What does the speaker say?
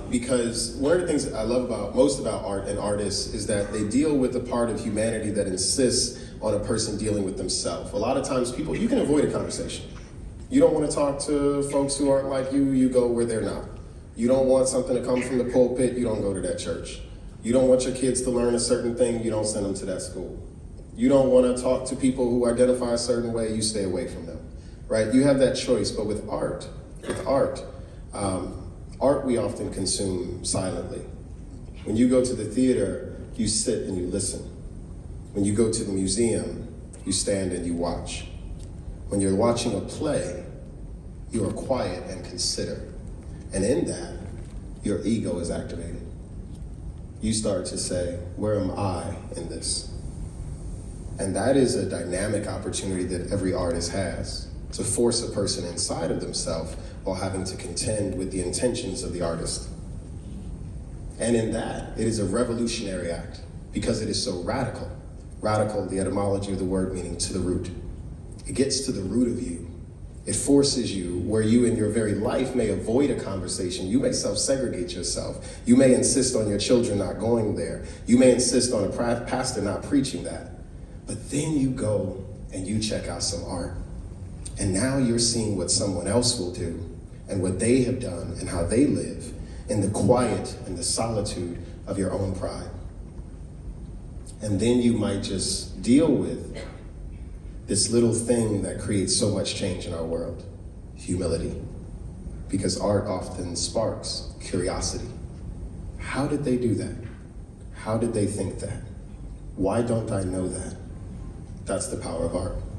Because one of the things that I love most about art and artists is that they deal with the part of humanity that insists on a person dealing with themselves. A lot of times you can avoid a conversation. You don't want to talk to folks who aren't like you go where they're not. You don't want something to come from the pulpit, you don't go to that church. You don't want your kids to learn a certain thing, you don't send them to that school. You don't want to talk to people who identify a certain way, you stay away from them, right? You have that choice, but with art, art we often consume silently. When you go to the theater, you sit and you listen. When you go to the museum, you stand and you watch. When you're watching a play, you are quiet and consider. And in that, your ego is activated. You start to say, where am I in this? And that is a dynamic opportunity that every artist has, to force a person inside of themselves while having to contend with the intentions of the artist. And in that, it is a revolutionary act because it is so radical. Radical, the etymology of the word meaning to the root. It gets to the root of you. It forces you where you in your very life may avoid a conversation. You may self-segregate yourself. You may insist on your children not going there. You may insist on a pastor not preaching that. But then you go and you check out some art. And now you're seeing what someone else will do and what they have done and how they live in the quiet and the solitude of your own pride. And then you might just deal with this little thing that creates so much change in our world, humility. Because art often sparks curiosity. How did they do that? How did they think that? Why don't I know that? That's the power of art.